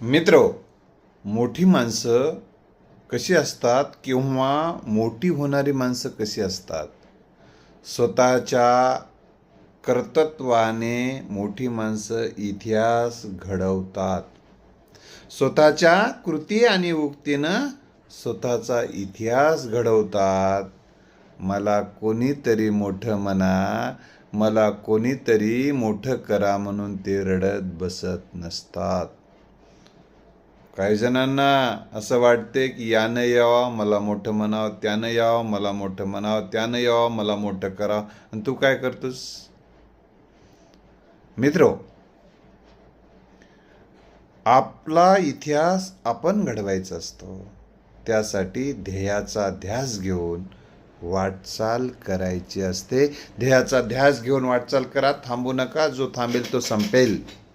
मित्र, मोठी माणसं कशी असतात किंवा मोठी होणारी माणसं कशी असतात? स्वतःच्या कर्तृत्वाने मोठी माणसं इतिहास घडवतात. स्वतःच्या कृती आणि उक्तीनं स्वतःचा इतिहास घडवतात. मला कोणीतरी मोठं म्हणा, मला कोणीतरी मोठं करा म्हणून ते रडत बसत नसतात. काही जणांना असं वाटते की यानं यावं मला मोठं म्हणावं, त्यानं यावं मला मोठं म्हणावं, त्यानं यावं मला मोठं करावं, आणि तू काय करतोस? मित्रो, आपला इतिहास आपण घडवायचा असतो. त्यासाठी ध्येयाचा ध्यास घेऊन वाटचाल करायची असते. ध्येयाचा ध्यास घेऊन वाटचाल करा, थांबू नका. जो थांबेल तो संपेल.